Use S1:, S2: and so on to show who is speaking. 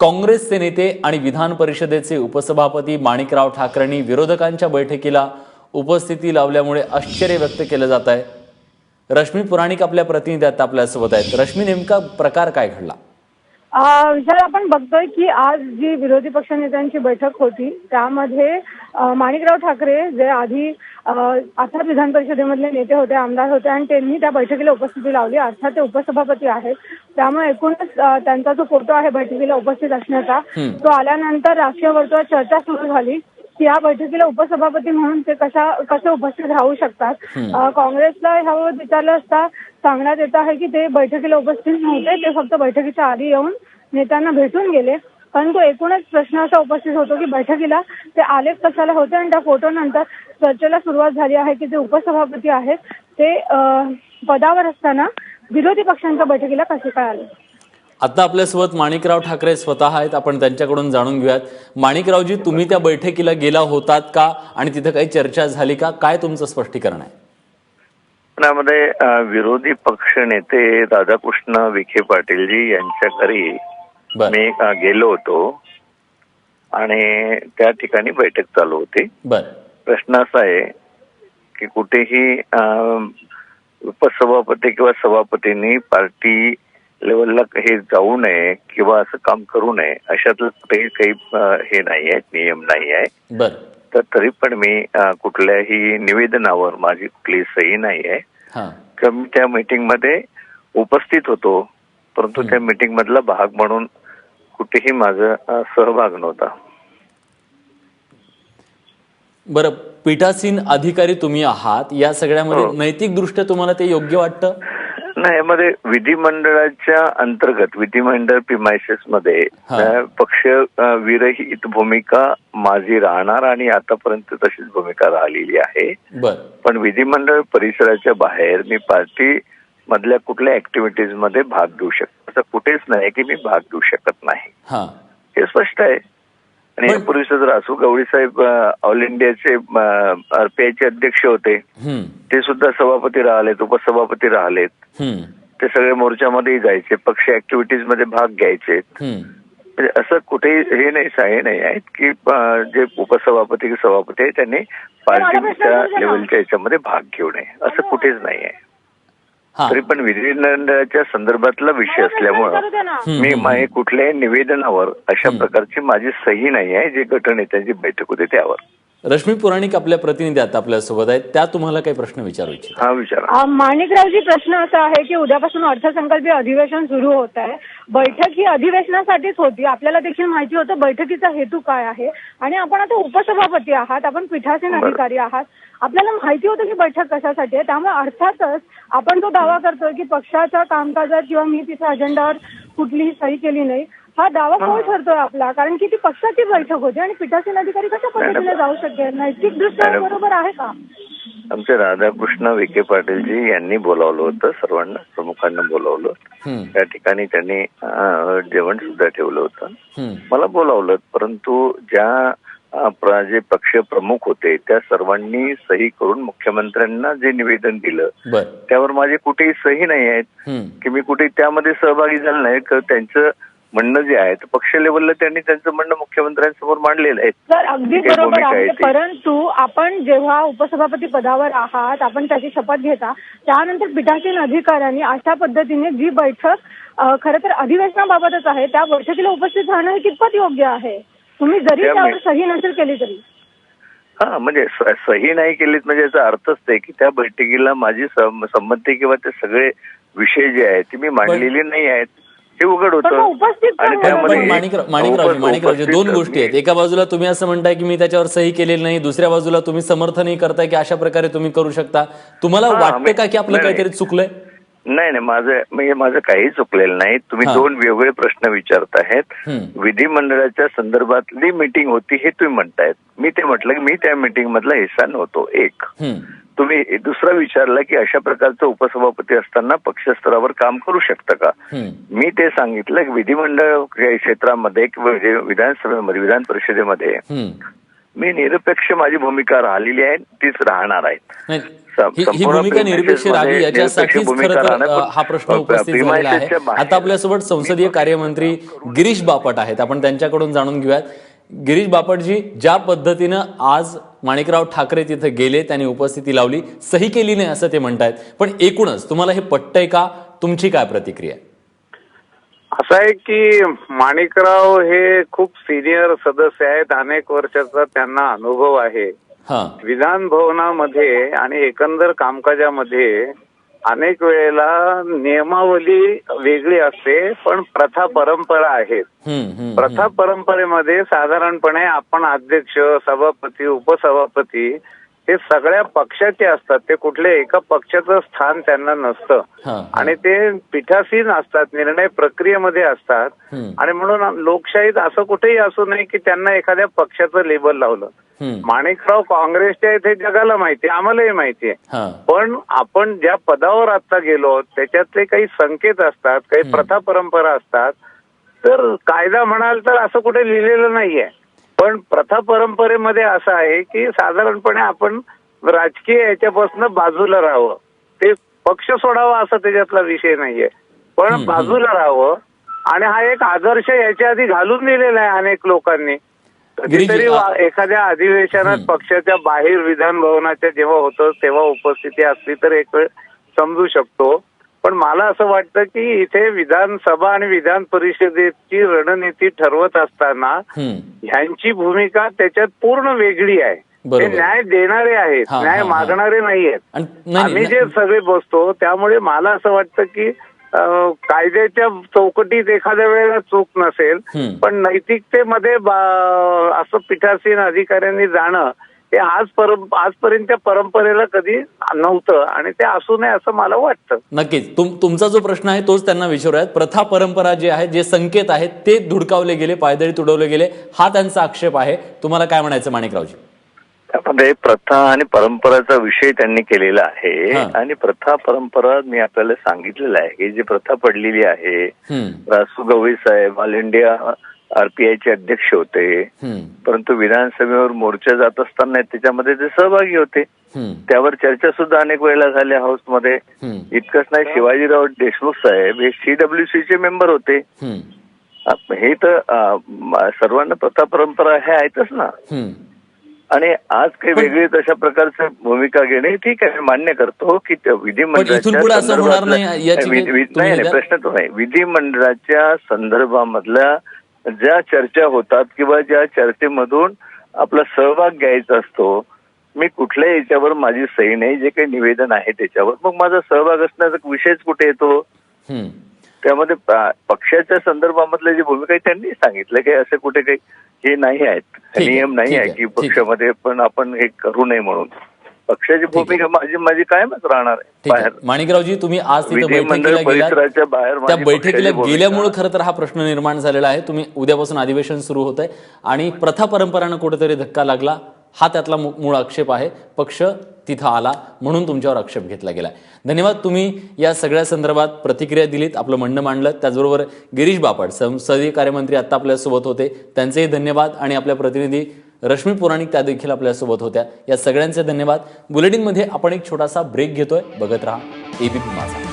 S1: काँग्रेसचे नेते आणि विधान परिषदेचे उपसभापती माणिकराव ठाकरेंनी विरोधकांच्या बैठकीला उपस्थिती लावल्यामुळे आश्चर्य व्यक्त केलं जात आहे। रश्मी पुराणिक आपल्या प्रतिनिधी आता आपल्यासोबत आहेत। रश्मी, नेमका प्रकार काय घडला?
S2: विचार आपण बघतोय की आज जी विरोधी पक्षनेत्यांची बैठक होती त्यामध्ये माणिकराव ठाकरे जे आधी आता विधान परिषदेमधले नेते होते, आमदार होते आणि त्यांनी त्या बैठकीला उपस्थिती लावली। अर्थात ते उपसभापती आहेत, त्यामुळे एकूणच त्यांचा जो फोटो आहे बैठकीला उपस्थित असण्याचा तो आल्यानंतर राजकीय वर्तुळात चर्चा सुरू झाली की या बैठकीला उपसभापती म्हणून ते कसे उपस्थित राहू शकतात। काँग्रेसला ह्याबाबत विचारलं असता सांगण्यात येत आहे की ते बैठकीला उपस्थित नव्हते, ते फक्त बैठकीच्या आधी येऊन नेत्यांना भेटून गेले। परंतु एकूणच प्रश्न असा उपस्थित होतो की बैठकीला ते आलेच कशाला होते आणि त्या फोटो नंतर चर्चेला सुरुवात झाली आहे की जे उपसभापती आहेत ते पदावर असताना विरोधी पक्षांच्या बैठकीला कसे काय आले।
S1: आता आपल्यासोबत माणिकराव ठाकरे स्वतः आहेत, आपण त्यांच्याकडून जाणून घेऊयात। माणिकरावजी, तुम्ही त्या बैठकीला गेला होतात का आणि तिथे काही चर्चा झाली का? काय तुमचं स्पष्टीकरण आहे?
S3: त्यामध्ये विरोधी पक्ष नेते राधाकृष्ण विखे पाटीलजी यांच्या घरी मी गेलो होतो आणि त्या ठिकाणी बैठक चालू होती। प्रश्न असा आहे की कुठेही उपसभापती किंवा सभापतींनी पार्टी लेवलला हे जाऊ नये किंवा असं काम करू नये अशातलं कुठेही काही हे नाही आहे, नियम नाही आहे। तर तरी पण मी कुठल्याही निवेदनावर माझी कुठली सही नाही आहे किंवा मी त्या मीटिंग मध्ये उपस्थित होतो, परंतु त्या मीटिंग मधला भाग म्हणून कुठेही माझा सहभाग नव्हता।
S1: बरं, पीठासीन अधिकारी तुम्ही आहात, या सगळ्यामध्ये नैतिक दृष्ट्या तुम्हाला ते योग्य वाटतं?
S3: नाही, यामध्ये विधिमंडळाच्या अंतर्गत विधिमंडळ प्रिमायसेस मध्ये पक्ष विरहित भूमिका माझी राहणार आणि आतापर्यंत तशीच भूमिका राहिलेली आहे। पण विधिमंडळ परिसराच्या बाहेर मी पार्टी मधल्या कुठल्या ऍक्टिव्हिटीज मध्ये भाग घेऊ शकतो असं कुठेच नाही की मी भाग घेऊ शकत नाही, हे स्पष्ट आहे। आणि यापूर्वी रासू गवळी साहेब ऑल इंडियाचे आरपीआयचे अध्यक्ष होते, ते सुद्धा सभापती राहिलेत, उपसभापती राहिलेत। ते सगळे मोर्चामध्ये जायचे, पक्ष ऍक्टिव्हिटीज मध्ये भाग घ्यायचे। असं कुठेही हे नाही आहेत की जे उपसभापती सभापती आहे त्यांनी पार्टीच्या लेवलच्या याच्यामध्ये भाग घेऊ नये, असं कुठेच नाही आहे। तरी पण विधिमंडळाच्या संदर्भातला विषय असल्यामुळं मी कुठल्याही निवेदनावर अशा प्रकारची माझी सही नाही आहे जे गटनेत्यांची बैठक होते त्यावर।
S1: रश्मी पुराणिक आपल्या प्रतिनिधी आता आपल्यासोबत आहेत, त्या तुम्हाला काही प्रश्न विचारू इच्छित?
S3: विचारा।
S2: माणिकरावजी, प्रश्न असा आहे की उद्यापासून अर्थसंकल्पीय अधिवेशन सुरू होत आहे। बैठक ही अधिवेशनासाठीच होती, आपल्याला देखील माहिती होतं बैठकीचा हेतू काय आहे आणि आपण आता उपसभापती आहात, आपण पीठासीन अधिकारी आहात, आपल्याला माहिती होतं की बैठक कशासाठी आहे। त्यामुळे अर्थातच आपण तो दावा करतोय की पक्षाच्या कामकाजात किंवा मी तिथे अजेंडावर कुठलीही सही केली नाही, हा दावा कोण ठरतोय आपला? कारण की ती पक्षाची बैठक होती आणि पीठासीन अधिकारी कशा पद्धतीने जाऊ शकेल? नैतिक दृष्ट्या बरोबर आहे का?
S3: आमचे राधाकृष्ण विखे पाटीलजी यांनी बोलावलं होतं, सर्वांना प्रमुखांना बोलावलं, त्या ठिकाणी त्यांनी जेवण सुद्धा ठेवलं होतं, मला बोलावलं। परंतु ज्या जे पक्ष प्रमुख होते त्या सर्वांनी सही करून मुख्यमंत्र्यांना जे निवेदन दिलं त्यावर माझी कुठेही सही नाही आहेत की मी कुठे त्यामध्ये सहभागी झालो नाही। त्यांचं म्हणणं जे आहे पक्ष लेवलला त्यांनी त्यांचं म्हणणं मुख्यमंत्र्यांसमोर मांडलेलं आहे।
S2: सर, अगदी बरोबर आहे, परंतु आपण जेव्हा उपसभापती पदावर आहात, आपण त्याची शपथ घेता, त्यानंतर पीठासीन अधिकाऱ्यांनी अशा पद्धतीने जी बैठक खरं तर अधिवेशनाबाबतच आहे त्या बैठकीला उपस्थित राहणं हे कितपत योग्य आहे? तुम्ही जरी त्यावर सही नसेल केली तरी?
S3: म्हणजे सही नाही केलीत म्हणजे याचा अर्थच ते की त्या बैठकीला माझी संमती किंवा ते सगळे विषय जे आहेत ते मी मांडलेले नाही आहेत, हे उघड होतं।
S1: आणि माणिकरावजी, दोन गोष्टी आहेत। एका बाजूला तुम्ही असं म्हणताय की मी त्याच्यावर सही केलेली नाही, दुसऱ्या बाजूला तुम्ही समर्थनही करताय की अशा प्रकारे तुम्ही करू शकता। तुम्हाला वाटतं का की आपलं काहीतरी चुकलंय?
S3: नाही, माझं काही चुकलेलं नाही। तुम्ही दोन वेगवेगळे प्रश्न विचारतायत। विधिमंडळाच्या संदर्भातली मीटिंग होती हे तुम्ही म्हणतायत, मी ते म्हटलं की मी त्या मीटिंग मधला हिस्सा नव्हतो। एक तुम्ही दुसरा विचारला की अशा प्रकारचं उपसभापती असताना पक्षस्तरावर काम करू शकतं का? मी ते सांगितलं की विधिमंडळ क्षेत्रामध्ये किंवा विधानसभेमध्ये विधान परिषदेमध्ये मी निरपेक्ष माझी भूमिका राहिलेली आहे, तीच राहणार आहे.
S1: नाही, ही भूमिका निरपेक्ष राहावी याच्यासाठीच खरं तर हा प्रश्न उपस्थित झालेला आहे. आता आपल्यासोबत संसदीय कार्यमंत्री गिरीश बापट आहेत, आपण त्यांच्याकडून जाणून घेऊयात. गिरीश बापटजी, ज्या पद्धतीनं आज माणिकराव ठाकरे तिथे गेले, त्यांनी उपस्थिती लावली, सही केली नाही असं ते म्हणतायत, पण एकूणच तुम्हाला हे पटतंय का? तुमची काय प्रतिक्रिया आहे?
S4: असं आहे की माणिकराव हे खूप सिनियर सदस्य आहेत, अनेक वर्षाचा त्यांना अनुभव आहे. विधान भवनामध्ये आणि एकंदर कामकाजामध्ये अनेक वेळेला नियमावली वेगळी असते, पण प्रथा परंपरा आहेत. प्रथा परंपरेमध्ये साधारणपणे आपण अध्यक्ष, सभापती, उपसभापती हे सगळ्या पक्षाचे असतात. ते कुठल्या एका पक्षाचं स्थान त्यांना नसतं आणि ते पीठासीन असतात, निर्णय प्रक्रियेमध्ये असतात. आणि म्हणून लोकशाहीत असं कुठेही असू नये की त्यांना एखाद्या पक्षाचं लेबल लावलं. माणिकराव काँग्रेसचे आहेत हे जगाला माहिती आहे, आम्हालाही माहिती आहे. पण आपण ज्या पदावर आता गेलो त्याच्यातले काही संकेत असतात, काही प्रथा परंपरा असतात. तर कायदा म्हणाल तर असं कुठे लिहिलेलं नाहीये, पण प्रथा परंपरेमध्ये असं आहे की साधारणपणे आपण राजकीय याच्यापासून बाजूला राहावं. ते पक्ष सोडावा असं त्याच्यातला विषय नाहीये, पण बाजूला राहावं. आणि हा एक आदर्श याच्या आधी घालून दिलेला आहे अनेक लोकांनी. कधीतरी एखाद्या अधिवेशनात पक्षाच्या बाहेर विधान भवनाच्या जेव्हा होतं तेव्हा उपस्थिती असली तर एक वेळ समजू शकतो. पण मला असं वाटतं की इथे विधानसभा आणि विधान परिषदेची रणनीती ठरवत असताना ह्यांची भूमिका त्याच्यात पूर्ण वेगळी आहे. ते न्याय देणारे आहेत, न्याय मागणारे नाही आहेत. आम्ही जे सगळे बसतो त्यामुळे मला असं वाटतं की कायद्याच्या चौकटीत एखाद्या वेळेला चूक नसेल, पण नैतिकतेमध्ये असं पीठासीन अधिकाऱ्यांनी जाणं हे आजपर्यंत परंपरेला कधी नव्हतं आणि ते असू नये असं मला वाटतं.
S1: नक्कीच तुमचा जो प्रश्न आहे तोच त्यांना विचारूयात. प्रथा परंपरा जे आहे, जे संकेत आहेत ते धुडकावले गेले, पायदळी तुडवले गेले, हा त्यांचा आक्षेप आहे. तुम्हाला काय म्हणायचं माणिकरावजी?
S3: त्यामध्ये प्रथा आणि परंपराचा विषय त्यांनी केलेला आहे. आणि प्रथा परंपरा मी आपल्याला सांगितलेलं आहे की जी प्रथा पडलेली आहे, रासू गवई साहेब ऑल इंडिया आरपीआयचे अध्यक्ष होते, परंतु विधानसभेवर मोर्चा जात असताना त्याच्यामध्ये ते सहभागी होते. त्यावर चर्चा सुद्धा अनेक वेळेला झाल्या हाऊसमध्ये. इतकंच नाही, शिवाजीराव देशमुख साहेब हे CWCचे मेंबर होते. हे तर सर्वांना प्रथा परंपरा हे आहेतच ना. आणि आज काही वेगळी तशा प्रकारची भूमिका घेणे ठीक आहे, मान्य करतो की विधिमंडळाच्या नाही, प्रश्न तो नाही. विधिमंडळाच्या संदर्भामधल्या ज्या चर्चा होतात किंवा ज्या चर्चेमधून आपला सहभाग घ्यायचा असतो, मी कुठल्याही याच्यावर माझी सही नाही, जे काही निवेदन आहे त्याच्यावर मग माझा सहभाग असण्याचा विषयच कुठे येतो. त्यामध्ये पक्षाच्या संदर्भामधल्या जी भूमिका आहे त्यांनी सांगितलं की असे कुठे काही हे नाही आहेत, नियम नाही आहे की पक्षामध्ये पण आपण हे करू नये म्हणून. पक्षाची भूमिका माझी कायमच राहणार आहे.
S1: माणिकरावजी, तुम्ही आज तिथे बैठकीला गेलात, त्या बैठकीला गेल्यामुळे खरं तर हा प्रश्न निर्माण झालेला आहे. तुम्ही उद्यापासून अधिवेशन सुरू होत आहे आणि प्रथा परंपरानं कुठेतरी धक्का लागला, हा त्यातला मूळ आक्षेप आहे. पक्ष तिथं आला म्हणून तुमच्यावर आक्षेप घेतला गेलाय. धन्यवाद, तुम्ही या सगळ्या संदर्भात प्रतिक्रिया दिलीत, आपलं म्हणणं मांडलं. त्याचबरोबर गिरीश बापट संसदीय कार्यमंत्री आता आपल्यासोबत होते, त्यांचेही धन्यवाद. आणि आपल्या प्रतिनिधी रश्मी पुराणिक त्या देखील आपल्यासोबत होत्या. या सगळ्यांचे धन्यवाद. बुलेटिनमध्ये आपण एक छोटासा ब्रेक घेतोय. बघत राहा ABP माझा.